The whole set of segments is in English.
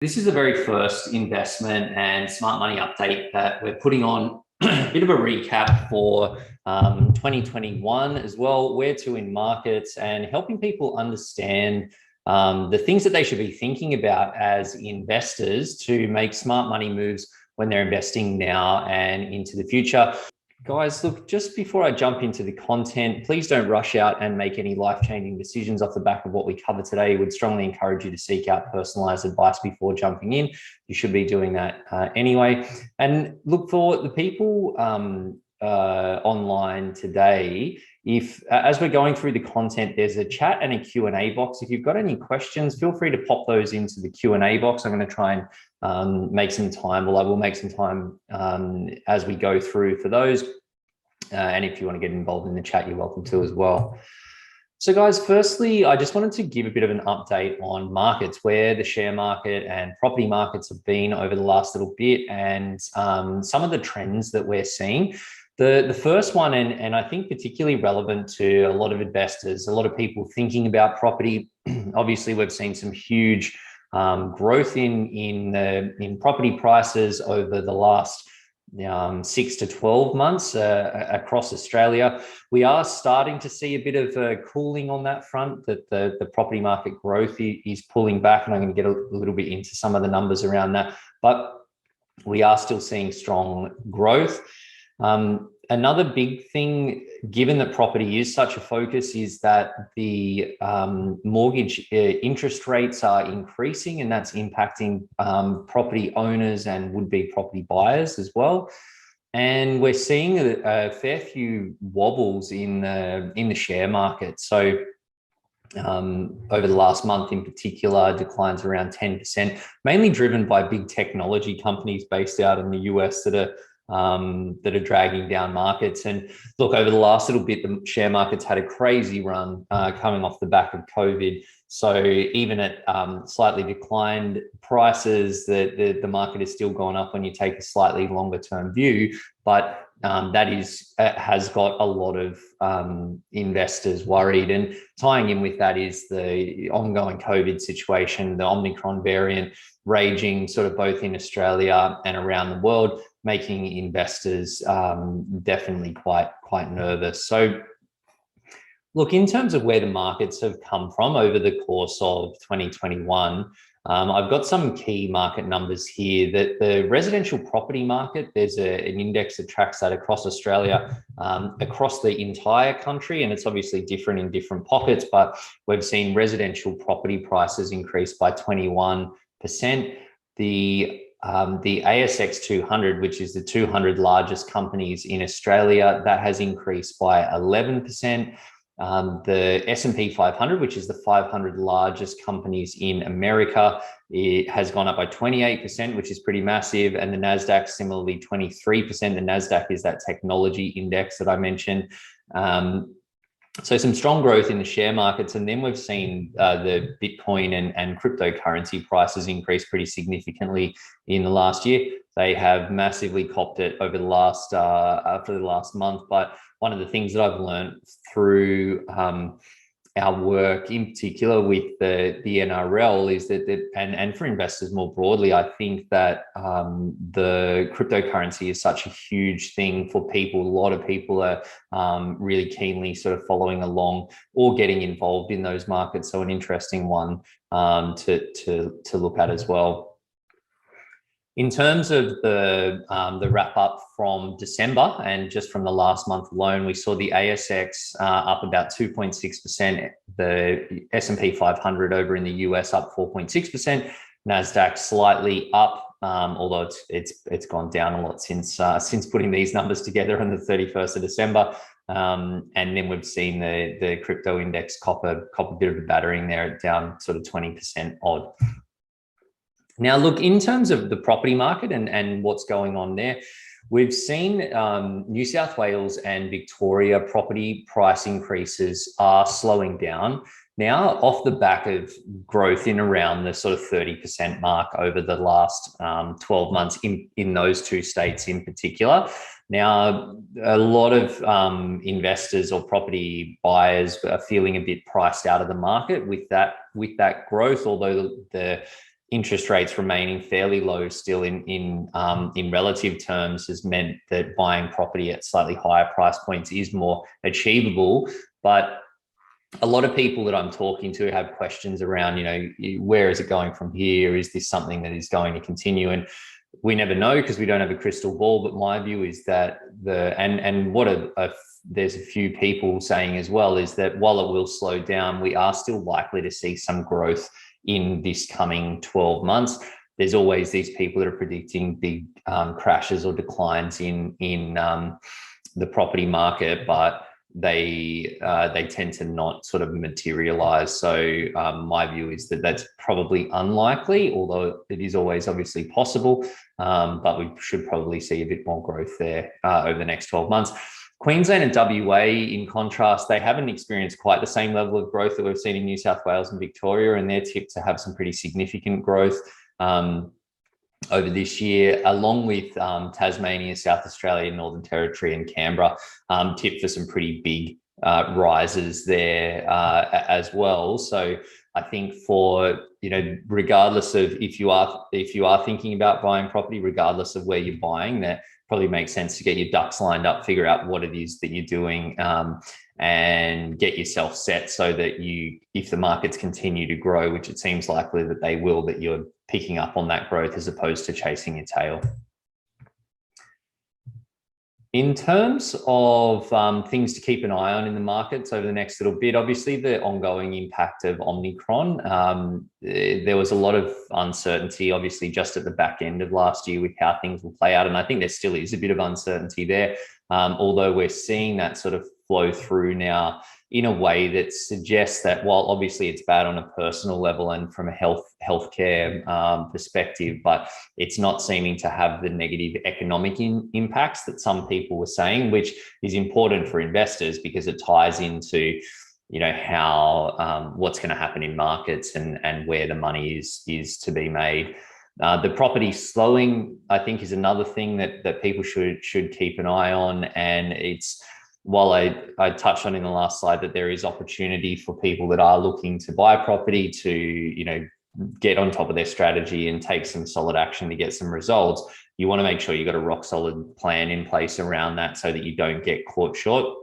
This is the very first investment and smart money update that we're putting on a bit of a recap for 2021 as well, where to in markets and helping people understand the things that they should be thinking about as investors to make smart money moves when they're investing now and into the future. Guys, look, just before I jump into the content, please don't rush out and make any life-changing decisions off the back of what we cover today. Would strongly encourage you to seek out personalized advice before jumping in. You should be doing that anyway. And look, for the people online today, if as we're going through the content, there's a chat and a Q&A box. If you've got any questions, feel free to pop those into the Q&A box. I'm going to try and make some time, well, I will make some time as we go through for those. And if you want to get involved in the chat, you're welcome to as well. So guys, firstly, I just wanted to give a bit of an update on markets, where the share market and property markets have been over the last little bit, and some of the trends that we're seeing. The first one, and I think particularly relevant to a lot of investors, a lot of people thinking about property. Obviously, we've seen some huge growth in property prices over the last 6 to 12 months across Australia. We are starting to see a bit of a cooling on that front, that the property market growth is pulling back, and I'm going to get a little bit into some of the numbers around that, but we are still seeing strong growth. Another big thing, given that property is such a focus, is that the mortgage interest rates are increasing, and that's impacting property owners and would-be property buyers as well. And we're seeing a fair few wobbles in the share market. So over the last month in particular, declines around 10%, mainly driven by big technology companies based out in the US that are dragging down markets. And look, over the last little bit, the share market's had a crazy run coming off the back of COVID. So even at slightly declined prices, the market is still gone up when you take a slightly longer term view. But that has got a lot of investors worried. And tying in with that is the ongoing COVID situation, the Omicron variant raging sort of both in Australia and around the world, making investors definitely quite nervous. So look, in terms of where the markets have come from over the course of 2021, I've got some key market numbers here. That the residential property market, there's an index that tracks that across Australia, across the entire country, and it's obviously different in different pockets, but we've seen residential property prices increase by 21%. The ASX 200, which is the 200 largest companies in Australia, that has increased by 11%. The S&P 500, which is the 500 largest companies in America, it has gone up by 28%, which is pretty massive. And the NASDAQ similarly 23%. The NASDAQ is that technology index that I mentioned. So some strong growth in the share markets. And then we've seen the Bitcoin and cryptocurrency prices increase pretty significantly in the last year. They have massively copped it over the last for the last month. But one of the things that I've learned through our work, in particular with the NRL, is that and for investors more broadly, I think that the cryptocurrency is such a huge thing for people. A lot of people are really keenly sort of following along or getting involved in those markets. So an interesting one to look at as well. In terms of the wrap up from December, and just from the last month alone, we saw the ASX up about 2.6%, the S&P 500 over in the US up 4.6%, NASDAQ slightly up, although it's gone down a lot since putting these numbers together on the 31st of December. And then we've seen the crypto index cop a bit of a battering there, down sort of 20% odd. Now, look, in terms of the property market and what's going on there, we've seen New South Wales and Victoria property price increases are slowing down now off the back of growth in around the sort of 30% mark over the last 12 months in those two states in particular. Now, a lot of investors or property buyers are feeling a bit priced out of the market with that growth, although the interest rates remaining fairly low still in relative terms has meant that buying property at slightly higher price points is more achievable. But a lot of people that I'm talking to have questions around, where is it going from here? Is this something that is going to continue? And we never know because we don't have a crystal ball. But my view is that there's a few people saying as well is that while it will slow down, we are still likely to see some growth in this coming 12 months. There's always these people that are predicting big crashes or declines in the property market, but they tend to not sort of materialize. So my view is that that's probably unlikely, although it is always obviously possible. But we should probably see a bit more growth there over the next 12 months. Queensland and WA, in contrast, they haven't experienced quite the same level of growth that we've seen in New South Wales and Victoria, and they're tipped to have some pretty significant growth over this year, along with Tasmania, South Australia, Northern Territory, and Canberra, tipped for some pretty big rises there as well. So I think regardless of if you are thinking about buying property, regardless of where you're buying, that probably makes sense to get your ducks lined up, figure out what it is that you're doing, and get yourself set so that if the markets continue to grow, which it seems likely that they will, that you're picking up on that growth as opposed to chasing your tail. In terms of things to keep an eye on in the markets over the next little bit, obviously the ongoing impact of Omicron. There was a lot of uncertainty, obviously, just at the back end of last year with how things will play out. And I think there still is a bit of uncertainty there, although we're seeing that sort of flow through now in a way that suggests that while obviously it's bad on a personal level and from a healthcare perspective, but it's not seeming to have the negative economic impacts that some people were saying, which is important for investors because it ties into how what's going to happen in markets and where the money is to be made. The property slowing, I think, is another thing that people should keep an eye on, and it's, while I touched on in the last slide that there is opportunity for people that are looking to buy property to, get on top of their strategy and take some solid action to get some results, you want to make sure you've got a rock solid plan in place around that so that you don't get caught short.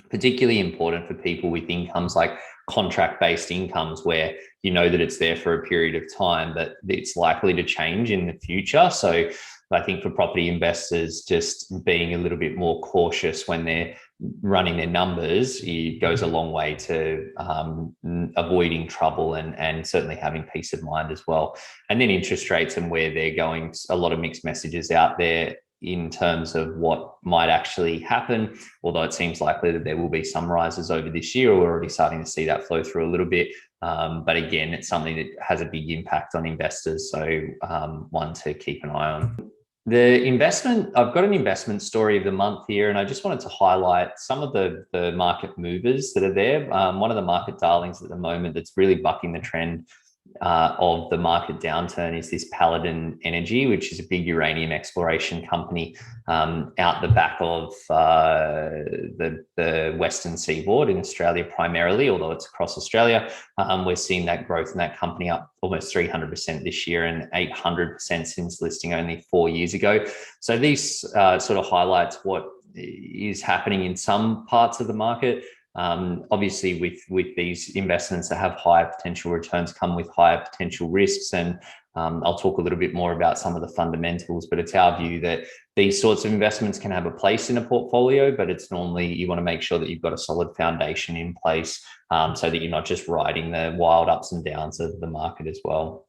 Particularly important for people with incomes like contract-based incomes where you know that it's there for a period of time, but it's likely to change in the future. So I think for property investors, just being a little bit more cautious when they're running their numbers, it goes a long way to avoiding trouble and certainly having peace of mind as well. And then interest rates and where they're going, a lot of mixed messages out there in terms of what might actually happen, although it seems likely that there will be some rises over this year. We're already starting to see that flow through a little bit. But again, it's something that has a big impact on investors. So one to keep an eye on. I've got an investment story of the month here, and I just wanted to highlight some of the market movers that are there. One of the market darlings at the moment that's really bucking the trend of the market downturn is this Paladin Energy, which is a big uranium exploration company out the back of the Western Seaboard in Australia primarily, although it's across Australia. We're seeing that growth in that company up almost 300% this year and 800% since listing only 4 years ago. So these sort of highlights what is happening in some parts of the market. Obviously with these investments that have higher potential returns come with higher potential risks, and I'll talk a little bit more about some of the fundamentals, but it's our view that these sorts of investments can have a place in a portfolio, but it's normally you want to make sure that you've got a solid foundation in place so that you're not just riding the wild ups and downs of the market as well.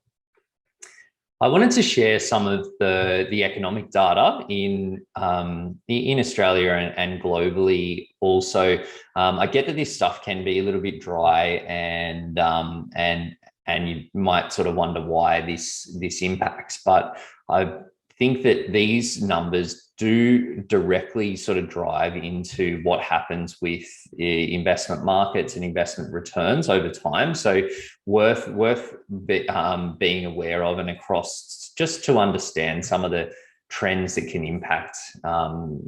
I wanted to share some of the economic data in Australia and globally also. I get that this stuff can be a little bit dry and you might sort of wonder why this impacts, but I think that these numbers do directly sort of drive into what happens with investment markets and investment returns over time. So worth being aware of and across, just to understand some of the trends that can impact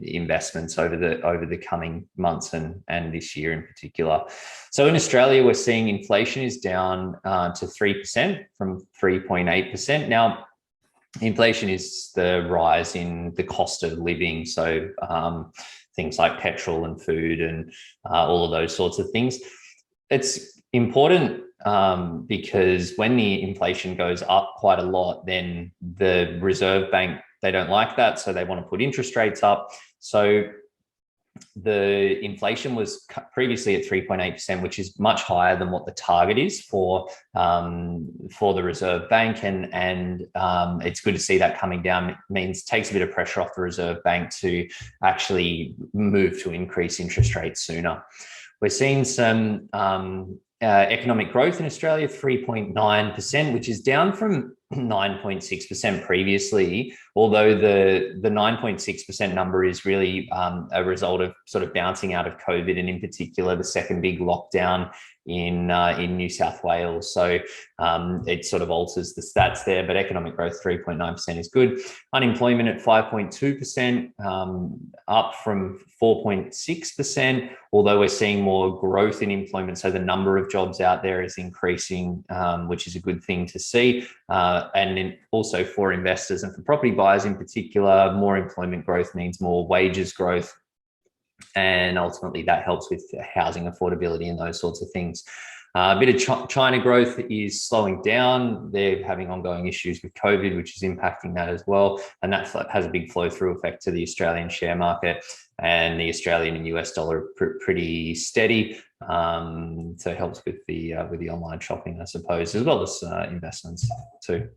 investments over the coming months and this year in particular. So in Australia, we're seeing inflation is down to 3% from 3.8%. Now, inflation is the rise in the cost of living. So things like petrol and food and all of those sorts of things. It's important because when the inflation goes up quite a lot, then the Reserve Bank, they don't like that. So they want to put interest rates up. So the inflation was previously at 3.8%, which is much higher than what the target is for the Reserve Bank, and it's good to see that coming down. It means takes a bit of pressure off the Reserve Bank to actually move to increase interest rates sooner. We're seeing some economic growth in Australia, 3.9%, which is down from 9.6% previously, although the 9.6% number is really a result of sort of bouncing out of COVID, and in particular the second big lockdown in New South Wales. So it sort of alters the stats there, but economic growth 3.9% is good. Unemployment at 5.2%, up from 4.6%, although we're seeing more growth in employment. So the number of jobs out there is increasing, which is a good thing to see. And then also for investors and for property buyers in particular, more employment growth means more wages growth. And ultimately that helps with housing affordability and those sorts of things. A bit of China growth is slowing down. They're having ongoing issues with COVID, which is impacting that as well. And that has a big flow through effect to the Australian share market, and the Australian and US dollar are pretty steady. So it helps with the online shopping, I suppose, as well as investments too.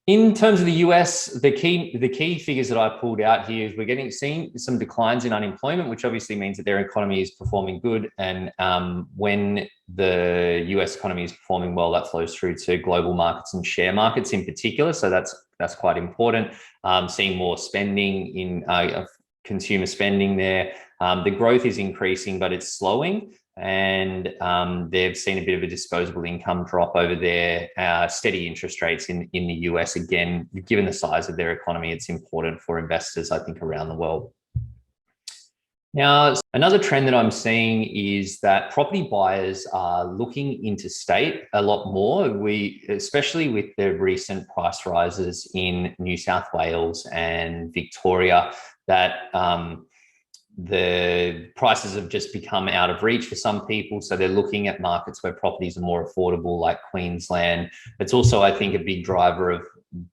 In terms of the US, the key figures that I pulled out here is we're seeing some declines in unemployment, which obviously means that their economy is performing good. And when the US economy is performing well, that flows through to global markets and share markets in particular. So that's quite important. Seeing more spending in consumer spending there. The growth is increasing, but it's slowing. And they've seen a bit of a disposable income drop over there. Steady interest rates in the US. Again, given the size of their economy, it's important for investors, I think, around the world. Now, another trend that I'm seeing is that property buyers are looking interstate a lot more. Especially with the recent price rises in New South Wales and Victoria, that the prices have just become out of reach for some people. So they're looking at markets where properties are more affordable, like Queensland. It's also, I think, a big driver of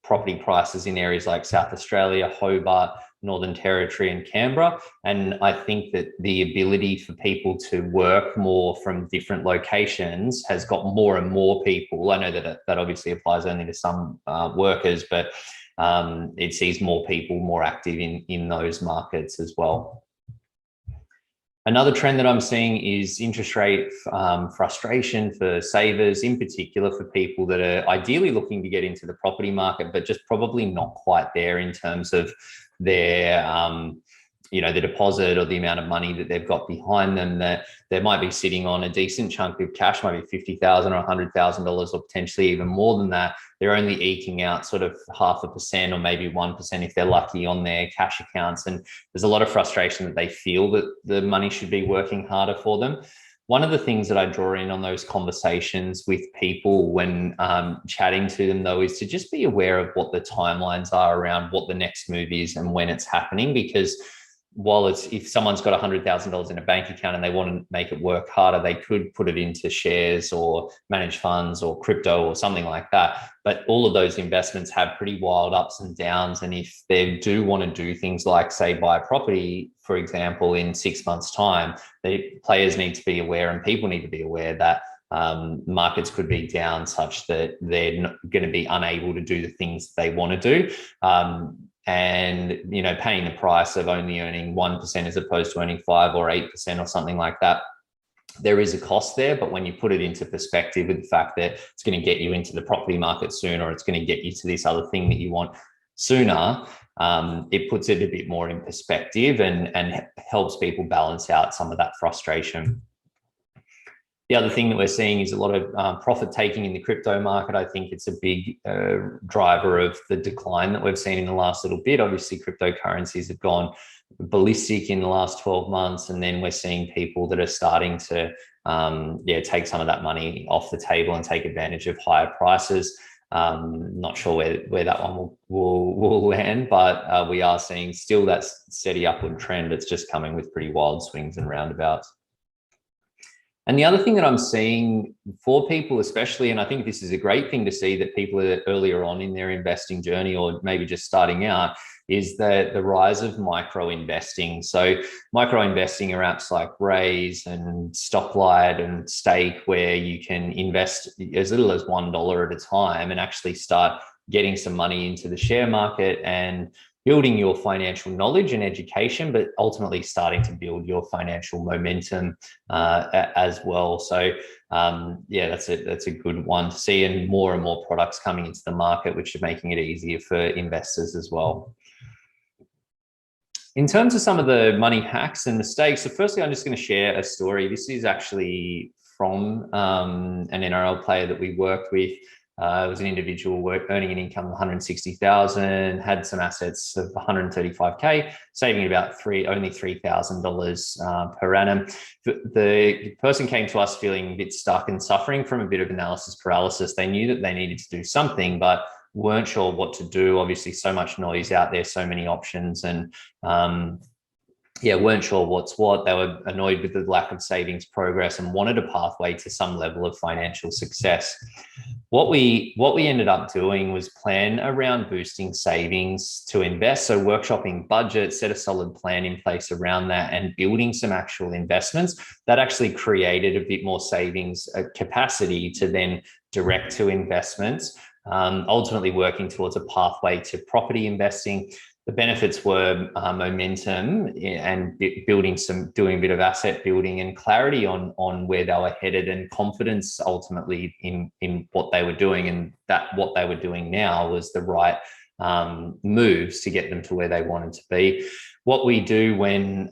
property prices in areas like South Australia, Hobart, Northern Territory and Canberra. And I think that the ability for people to work more from different locations has got more and more people. I know that obviously applies only to some workers, but it sees more people more active in those markets as well. Another trend that I'm seeing is interest rate frustration for savers, in particular for people that are ideally looking to get into the property market, but just probably not quite there in terms of their, the deposit or the amount of money that they've got behind them. That they might be sitting on a decent chunk of cash, maybe $50,000 or $100,000, or potentially even more than that. They're only eking out sort of 0.5% or maybe 1% if they're lucky on their cash accounts. And there's a lot of frustration that they feel that the money should be working harder for them. One of the things that I draw in on those conversations with people when chatting to them, though, is to just be aware of what the timelines are around what the next move is and when it's happening. Because while if someone's got $100,000 in a bank account and they want to make it work harder, they could put it into shares or managed funds or crypto or something like that. But all of those investments have pretty wild ups and downs. And if they do want to do things like, say, buy property, for example, in 6 months' time, players need to be aware, and people need to be aware that markets could be down such that they're not going to be unable to do the things they want to do. And, paying the price of only earning 1% as opposed to earning 5 or 8% or something like that, there is a cost there. But when you put it into perspective with the fact that it's going to get you into the property market sooner, or it's going to get you to this other thing that you want sooner, it puts it a bit more in perspective and helps people balance out some of that frustration. The other thing that we're seeing is a lot of profit taking in the crypto market. I think it's a big driver of the decline that we've seen in the last little bit. Obviously, cryptocurrencies have gone ballistic in the last 12 months, and then we're seeing people that are starting to take some of that money off the table and take advantage of higher prices. Not sure where that one will land, but we are seeing still that steady upward trend. It's just coming with pretty wild swings and roundabouts. And the other thing that I'm seeing for people especially, and I think this is a great thing to see, that people are earlier on in their investing journey or maybe just starting out, is the rise of micro investing. So micro investing are apps like Raise and Stocklight and Stake, where you can invest as little as $1 at a time and actually start getting some money into the share market and building your financial knowledge and education, but ultimately starting to build your financial momentum as well. So that's a good one to see, and more products coming into the market, which are making it easier for investors as well. In terms of some of the money hacks and mistakes, so firstly, I'm just going to share a story. This is actually from an NRL player that we worked with. It was an individual earning an income of 160,000, had some assets of 135K, saving about only $3,000 per annum. The person came to us feeling a bit stuck and suffering from a bit of analysis paralysis. They knew that they needed to do something, but weren't sure what to do. Obviously, so much noise out there, so many options, and weren't sure what's what. They were annoyed with the lack of savings progress and wanted a pathway to some level of financial success. What we ended up doing was plan around boosting savings to invest. So workshopping budget, set a solid plan in place around that, and building some actual investments that actually created a bit more savings capacity to then direct to investments. Ultimately working towards a pathway to property investing. The benefits were momentum and doing a bit of asset building and clarity on where they were headed, and confidence ultimately in what they were doing, and that what they were doing now was the right moves to get them to where they wanted to be. What we do when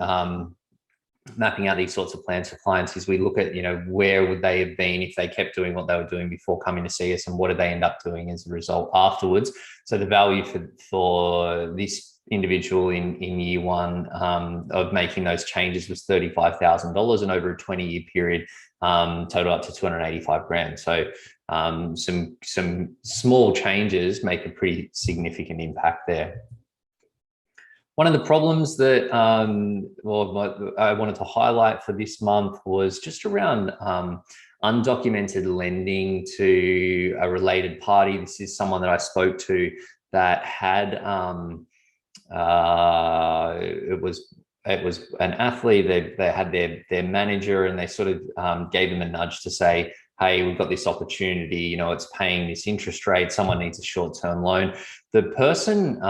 mapping out these sorts of plans for clients is we look at, where would they have been if they kept doing what they were doing before coming to see us, and what did they end up doing as a result afterwards. So the value for this individual in year one of making those changes was $35,000, and over a 20-year period total up to 285 grand. So some small changes make a pretty significant impact there. One of the problems that I wanted to highlight for this month was just around undocumented lending to a related party. This is someone that I spoke to that had it was an athlete. They had their manager, and they sort of gave them a nudge to say, hey, we've got this opportunity, it's paying this interest rate, someone needs a short-term loan. The person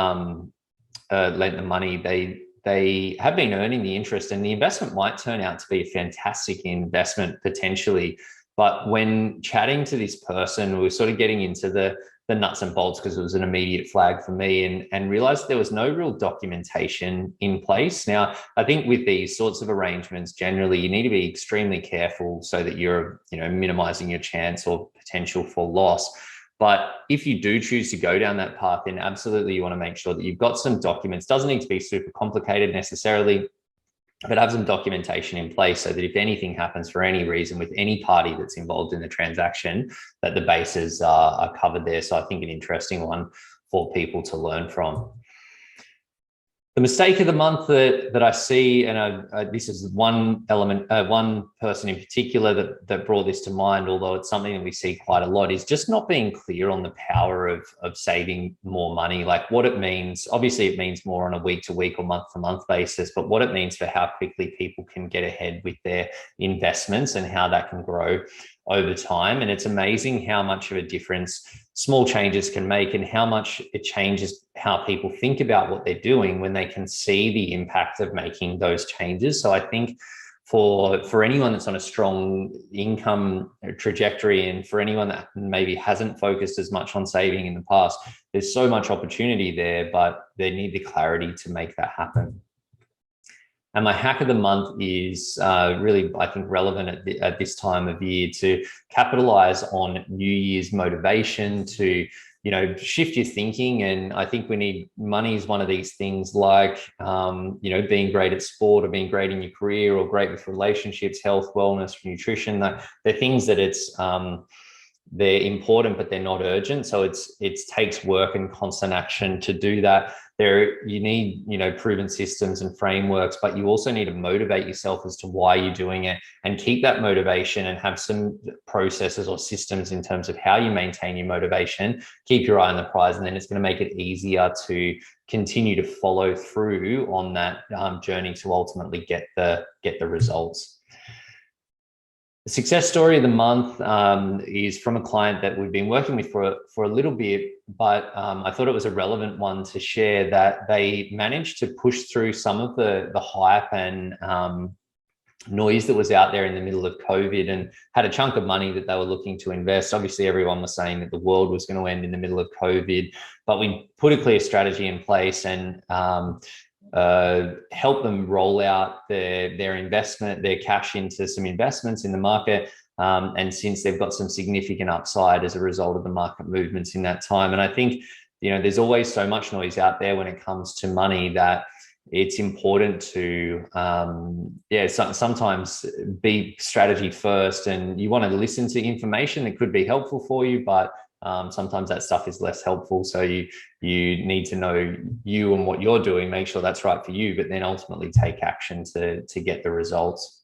lent the money, they have been earning the interest, and the investment might turn out to be a fantastic investment potentially. But when chatting to this person, we were sort of getting into the nuts and bolts, because it was an immediate flag for me, and realized there was no real documentation in place. Now, I think with these sorts of arrangements, generally, you need to be extremely careful so that you're, minimizing your chance or potential for loss. But if you do choose to go down that path, then absolutely you want to make sure that you've got some documents. Doesn't need to be super complicated necessarily, but have some documentation in place so that if anything happens for any reason with any party that's involved in the transaction, that the bases are covered there. So I think an interesting one for people to learn from. The mistake of the month that I see, and this is one element, one person in particular that brought this to mind, although it's something that we see quite a lot, is just not being clear on the power of saving more money, like what it means. Obviously, it means more on a week-to-week or month-to-month basis, but what it means for how quickly people can get ahead with their investments and how that can grow over time. And it's amazing how much of a difference small changes can make, and how much it changes how people think about what they're doing when they can see the impact of making those changes. So I think for anyone that's on a strong income trajectory, and for anyone that maybe hasn't focused as much on saving in the past, there's so much opportunity there, but they need the clarity to make that happen. And my hack of the month is really, I think, relevant at this time of year to capitalize on New Year's motivation to, shift your thinking. And I think money is one of these things like, being great at sport or being great in your career or great with relationships, health, wellness, nutrition. They're things that they're important, but they're not urgent. So it takes work and constant action to do that. You need, proven systems and frameworks, but you also need to motivate yourself as to why you're doing it and keep that motivation and have some processes or systems in terms of how you maintain your motivation. Keep your eye on the prize, and then it's going to make it easier to continue to follow through on that journey to ultimately get the results. The success story of the month is from a client that we've been working with for a little bit, but I thought it was a relevant one to share, that they managed to push through some of the hype and noise that was out there in the middle of COVID, and had a chunk of money that they were looking to invest. Obviously, everyone was saying that the world was going to end in the middle of COVID, but we put a clear strategy in place and help them roll out their investment, their cash into some investments in the market. And since they've got some significant upside as a result of the market movements in that time. And I think, there's always so much noise out there when it comes to money that it's important to, sometimes be strategy first, and you want to listen to information that could be helpful for you, but sometimes that stuff is less helpful. So you need to know you and what you're doing, make sure that's right for you, but then ultimately take action to get the results.